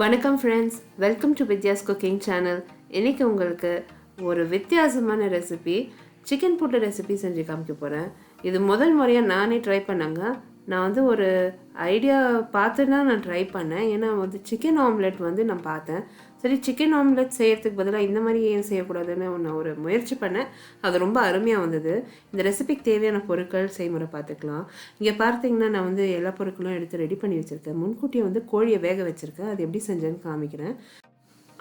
வணக்கம் friends, welcome to Vidya's cooking channel. இன்றைக்கி உங்களுக்கு ஒரு வித்தியாசமான ரெசிபி சிக்கன் புட்டு ரெசிபி செஞ்சு காமிக்க போகிறேன். இது முதல் முறையாக நானே ட்ரை பண்ணேங்க. நான் வந்து ஒரு ஐடியா பார்த்து தான் நான் ட்ரை பண்ணேன். ஏன்னா வந்து சிக்கன் ஆம்லெட் வந்து நான் பார்த்தேன். சரி, சிக்கன் ஆம்லெட் செய்கிறதுக்கு பதிலாக இந்த மாதிரி ஏன் செய்யக்கூடாதுன்னு நான் ஒரு முயற்சி பண்ணேன். அது ரொம்ப அருமையாக வந்தது. இந்த ரெசிபிக்கு தேவையான பொருட்கள் செய்முறை பார்த்துக்கலாம். இங்கே பார்த்தீங்கன்னா நான் வந்து எல்லா பொருட்களும் எடுத்து ரெடி பண்ணி வச்சுருக்கேன். முன்கூட்டியே வந்து கோழியை வேக வச்சுருக்கேன். அது எப்படி செஞ்சேன்னு காமிக்கிறேன்.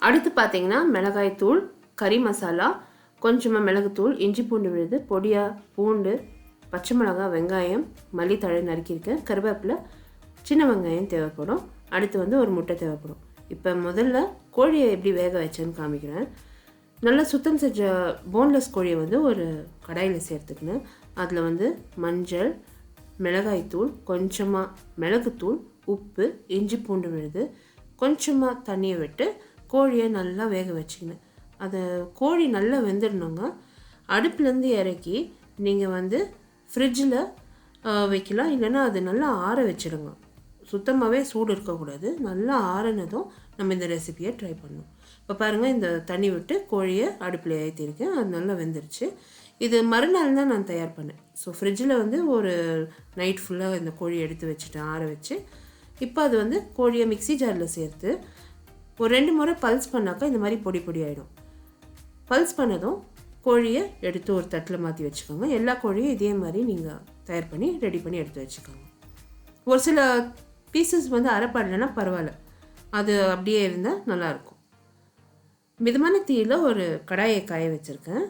அடுத்து பார்த்தீங்கன்னா மிளகாய் தூள், கறி மசாலா, கொஞ்சமாக மிளகுத்தூள், இஞ்சி பூண்டு விழுது, பொடியாக பூண்டு, பச்சை மிளகாய், வெங்காயம், மல்லித்தழை நறுக்கியிருக்கேன், கருவேப்பிலை, சின்ன வெங்காயம் தேவைப்படும். அடுத்து வந்து ஒரு முட்டை தேவைப்படும். இப்போ முதல்ல கோழியை எப்படி வேக வச்சேன்னு காமிக்கிறேன். நல்லா சுத்தம் செஞ்ச போன்லெஸ் கோழியை வந்து ஒரு கடாயில் சேர்த்துக்கினேன். அதில் வந்து மஞ்சள், மிளகாய்த்தூள், கொஞ்சமாக மிளகுத்தூள், உப்பு, இஞ்சி பூண்டு விழுது, கொஞ்சமாக தண்ணியை விட்டு கோழியை நல்லா வேக வச்சுக்கினேன். அதை கோழி நல்லா வெந்துடணுங்க. அடுப்புலேருந்து இறக்கி நீங்கள் வந்து ஃப்ரிட்ஜில் வைக்கலாம், இல்லைன்னா அது நல்லா ஆற வச்சிடுங்க. சுத்தமாகவே சூடு இருக்கக்கூடாது. நல்லா ஆறினதும் நம்ம இந்த ரெசிபியை ட்ரை பண்ணணும். இப்போ பாருங்கள், இந்த தண்ணி விட்டு கோழியை அடுப்பில் ஏற்றிருக்கேன். அது நல்லா வெந்துருச்சு. இது மறுநாள் தான் நான் தயார் பண்ணேன். ஸோ ஃப்ரிட்ஜில் வந்து ஒரு நைட் ஃபுல்லாக இந்த கோழியை எடுத்து வச்சுட்டேன், ஆற வச்சு. இப்போ அது வந்து கோழியை மிக்ஸி ஜாரில் சேர்த்து ஒரு 2 முறை பல்ஸ் பண்ணாக்கா இந்த மாதிரி பொடி பொடி ஆகிடும். பல்ஸ் பண்ணதும் கோழியை எடுத்து ஒரு தட்டில் மாற்றி வச்சுக்கோங்க. எல்லா கோழியும் இதே மாதிரி நீங்கள் தயார் பண்ணி ரெடி பண்ணி எடுத்து வச்சுக்கோங்க. ஒரு சில பீசஸ் வந்து அரைப்படலைன்னா பரவாயில்ல, அது அப்படியே இருந்தால் நல்லாயிருக்கும். மிதமான தீயில் ஒரு கடாயை காய வச்சுருக்கேன்.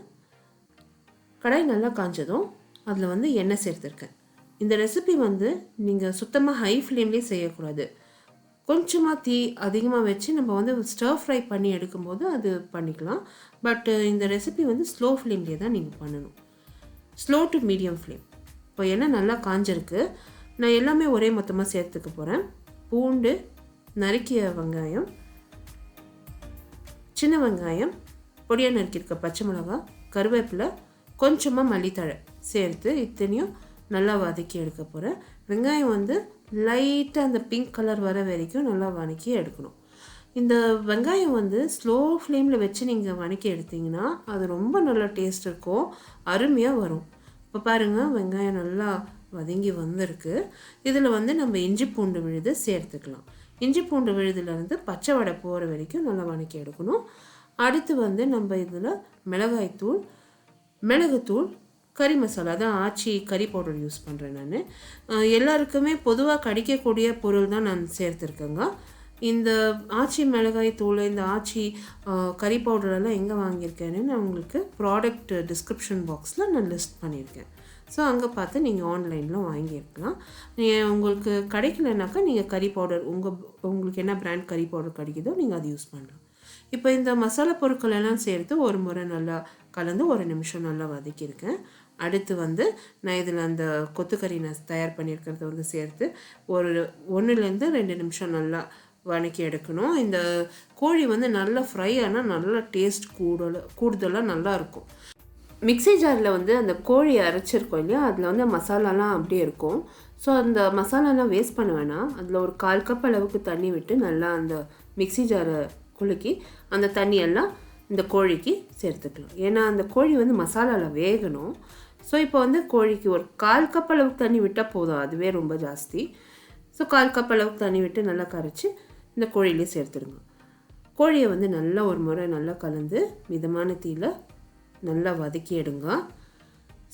கடாய் நல்லா காஞ்சதும் அதில் வந்து எண்ணெய் சேர்த்துருக்கேன். இந்த ரெசிபி வந்து நீங்கள் சுத்தமாக ஹை ஃப்ளேம்லேயே செய்யக்கூடாது. கொஞ்சமாக தீ அதிகமாக வச்சு நம்ம வந்து ஸ்டர் ஃப்ரை பண்ணி எடுக்கும்போது அது பண்ணிக்கலாம். பட் இந்த ரெசிபி வந்து ஸ்லோ ஃப்ளேம்லேயே தான் நீங்கள் பண்ணணும். Slow to medium flame. இப்போ எண்ணெய் நல்லா காஞ்சிருக்கு. நான் எல்லாமே ஒரே மொத்தமாக சேர்த்துக்க போகிறேன். பூண்டு, நறுக்கிய வெங்காயம், சின்ன வெங்காயம், பொடியாக நறுக்கியிருக்க பச்சை மிளகாய், கருவேப்பிலை, கொஞ்சமாக மல்லித்தழை சேர்த்து இத்தனையும் நல்லா வதக்கி எடுக்க போகிறேன். வெங்காயம் வந்து லைட்டாக அந்த பிங்க் கலர் வர வரைக்கும் நல்லா வதக்கி எடுக்கணும். இந்த வெங்காயம் வந்து ஸ்லோ ஃப்ளேமில் வச்சு நீங்கள் வதக்கி எடுத்திங்கன்னா அது ரொம்ப நல்லா டேஸ்ட் இருக்கும், அருமையாக வரும். இப்போ பாருங்கள், வெங்காயம் நல்லா வதங்கி வந்திருக்கு. இதில் வந்து நம்ம இஞ்சி பூண்டு விழுது சேர்த்துக்கலாம். இஞ்சி பூண்டு விழுதுலேருந்து பச்சை வடை போகிற வரைக்கும் நல்லா வதக்கி எடுக்கணும். அடுத்து வந்து நம்ம இதில் மிளகாய்த்தூள், மிளகுத்தூள், கறி மசாலா தான் ஆச்சி கறி பவுடர் யூஸ் பண்ணுறேன் நான். எல்லாருக்குமே பொதுவாக கிடைக்கக்கூடிய பொருள் தான் நான் சேர்த்துருக்கேங்க. இந்த ஆச்சி மிளகாய் தூள், இந்த ஆச்சி கறி பவுடரெல்லாம் எங்கே வாங்கியிருக்கேன்னு நான் உங்களுக்கு ப்ராடக்ட் டிஸ்கிரிப்ஷன் பாக்ஸில் நான் லிஸ்ட் பண்ணியிருக்கேன். ஸோ அங்கே பார்த்து நீங்கள் ஆன்லைனில் வாங்கியிருக்கலாம். உங்களுக்கு கிடைக்கலனாக்கா நீங்கள் கறி பவுடர் உங்களுக்கு என்ன பிராண்ட் கறி பவுடர் கிடைக்குதோ நீங்கள் அது யூஸ் பண்ணலாம். இப்போ இந்த மசாலா பொருட்கள் எல்லாம் சேர்த்து ஒரு முறை நல்லா கலந்து 1 நிமிஷம் நல்லா வதக்கியிருக்கேன். அடுத்து வந்து நான் இதில் அந்த கொத்துக்கறி நான் தயார் பண்ணியிருக்கிறத வந்து சேர்த்து ஒரு 1லேருந்து 2 நிமிஷம் நல்லா வதக்கி எடுக்கணும். இந்த கோழி வந்து நல்லா ஃப்ரை ஆனால் நல்லா டேஸ்ட் கூடுதலாக நல்லாயிருக்கும். மிக்ஸி ஜாரில் வந்து அந்த கோழி அரைச்சிருக்கோம் இல்லையா, அதில் வந்து மசாலாலாம் அப்படியே இருக்கும். ஸோ அந்த மசாலாலாம் வேஸ்ட் பண்ண வேணாம். அதில் ஒரு 1/4 கப் அளவுக்கு தண்ணி விட்டு நல்லா அந்த மிக்ஸி ஜாரை குலுக்கி அந்த தண்ணியெல்லாம் இந்த கோழிக்கு சேர்த்துக்கலாம். ஏன்னா அந்த கோழி வந்து மசாலாவில் வேகணும். ஸோ இப்போ வந்து கோழிக்கு ஒரு 1/4 கப் அளவுக்கு தண்ணி விட்டால் போதும், அதுவே ரொம்ப ஜாஸ்தி. ஸோ 1/4 கப் அளவுக்கு தண்ணி விட்டு நல்லா கரைச்சி இந்த கோழியிலே சேர்த்துடுங்க. கோழியை வந்து நல்லா ஒரு முறை நல்லா கலந்து மிதமான தீயில் நல்லா வதக்கி எடுங்க.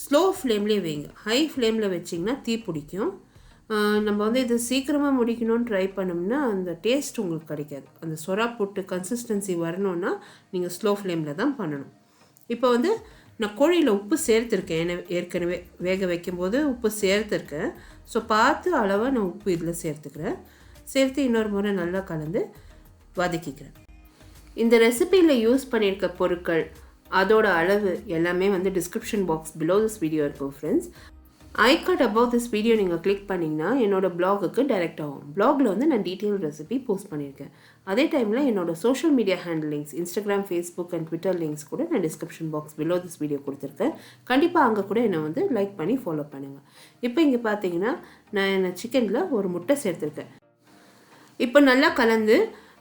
ஸ்லோ ஃப்ளேம்லேயே வைங்க. ஹை ஃப்ளேமில் வச்சிங்கன்னா தீ பிடிக்கும். நம்ம வந்து இது சீக்கிரமாக முடிக்கணும்னு ட்ரை பண்ணோம்னா அந்த டேஸ்ட் உங்களுக்கு கிடைக்காது. அந்த சொரா புட்டு கன்சிஸ்டன்சி வரணுன்னா நீங்கள் ஸ்லோ ஃப்ளேமில் தான் பண்ணணும். இப்போ வந்து நான் கோழியில் உப்பு சேர்த்துருக்கேன். ஏற்கனவே வேக வைக்கும்போது உப்பு சேர்த்துருக்கேன். ஸோ பார்த்து அளவாக நான் உப்பு இதில் சேர்த்துக்கிறேன். சேர்த்து இன்னொரு முறை நல்லா கலந்து வதக்கிக்கிறேன். இந்த ரெசிபியில் யூஸ் பண்ணியிருக்க பொருட்கள், அதோட அளவு எல்லாமே வந்து description box below this video இருக்கும் friends. I card about this video நீங்கள் கிளிக் பண்ணிங்கன்னா என்னோடய ப்ளாகுக்கு டைரெக்ட் ஆகும். ப்ளாகில் வந்து நான் டீட்டெயில் ரெசிபி போஸ்ட் பண்ணியிருக்கேன். அதே டைமில் என்னோட social media handle links, Instagram, Facebook and Twitter links கூட நான் description box below this video கொடுத்துருக்கேன். கண்டிப்பாக அங்கே கூட என்னை வந்து லைக் பண்ணி ஃபாலோ பண்ணுங்கள். இப்போ இங்கே பார்த்தீங்கன்னா நான் சிக்கனில் ஒரு முட்டை சேர்த்துருக்கேன். இப்போ நல்லா கலந்து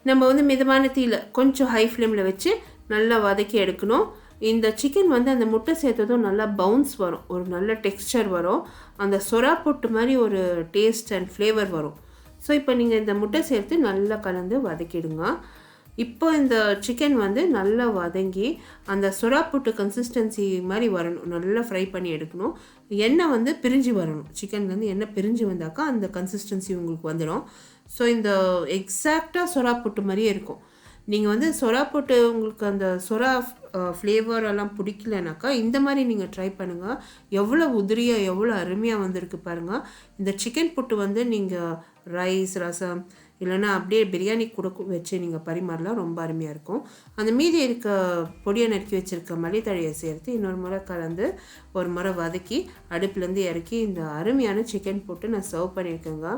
நம்ம வந்து மிதமான தீயில கொஞ்சம் ஹை ஃப்ளேமில் வச்சு நல்லா வதக்கி எடுக்கணும். இந்த சிக்கன் வந்து அந்த முட்டை சேர்த்ததும் நல்லா பவுன்ஸ் வரும், ஒரு நல்ல டெக்ஸ்சர் வரும், அந்த சொரா புட்டு மாதிரி ஒரு டேஸ்ட் அண்ட் ஃப்ளேவர் வரும். ஸோ இப்போ நீங்கள் இந்த முட்டை சேர்த்து நல்லா கலந்து வதக்கிடுங்க. இப்போ இந்த சிக்கன் வந்து நல்லா வதங்கி அந்த சொரா புட்டு கன்சிஸ்டன்சி மாதிரி வரணும், நல்லா ஃப்ரை பண்ணி எடுக்கணும். எண்ணெய் வந்து பிரிஞ்சு வரணும், சிக்கன்லேருந்து எண்ணெய் பிரிஞ்சு வந்தாக்கா அந்த கன்சிஸ்டன்சி உங்களுக்கு வந்துடும். ஸோ இந்த எக்ஸாக்டாக சொரா புட்டு மாதிரியே இருக்கும். நீங்கள் வந்து சொரா போட்டு உங்களுக்கு அந்த சொரா ஃப்ளேவர் எல்லாம் பிடிக்கலனாக்கா இந்த மாதிரி நீங்கள் ட்ரை பண்ணுங்கள். எவ்வளோ உதிரியாக எவ்வளோ அருமையாக வந்திருக்கு பாருங்கள். இந்த சிக்கன் புட்டு வந்து நீங்கள் ரைஸ், ரசம் இல்லைன்னா அப்படியே பிரியாணி கூட வச்சு நீங்கள் பரிமாறலாம், ரொம்ப அருமையாக இருக்கும். அந்த மீதி இருக்க பொடியை நறுக்கி வச்சுருக்க மல்லித்தழையை சேர்த்து இன்னொரு முறை கலந்து ஒரு முறை வதக்கி அடுப்புலேருந்து இறக்கி இந்த அருமையான சிக்கன் போட்டு நான் சர்வ் பண்ணியிருக்கேங்க.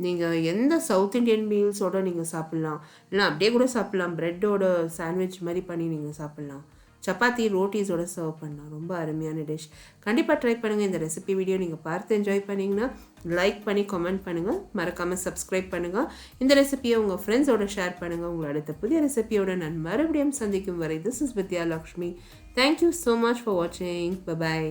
நீங்கள் எந்த சவுத் இண்டியன் மீல்ஸோடு நீங்கள் சாப்பிட்லாம், இல்லைனா அப்படியே கூட சாப்பிட்லாம், ப்ரெட்டோட சாண்ட்விச் மாதிரி பண்ணி நீங்கள் சாப்பிட்லாம், சப்பாத்தி ரோட்டீஸோடு சர்வ் பண்ணலாம். ரொம்ப அருமையான டிஷ். கண்டிப்பாக ட்ரை பண்ணுங்கள். இந்த ரெசிபி வீடியோ நீங்கள் பார்த்து என்ஜாய் பண்ணிங்கன்னா லைக் பண்ணி கமெண்ட் பண்ணுங்கள், மறக்காமல் சப்ஸ்கிரைப் பண்ணுங்கள். இந்த ரெசிபியை உங்கள் ஃப்ரெண்ட்ஸோட ஷேர் பண்ணுங்கள். உங்களை அடுத்த புதிய ரெசிபியோட நான் மறுபடியும் சந்திக்கும் வரை this is Vidya Lakshmi. Thank you so much for வாட்சிங். பை.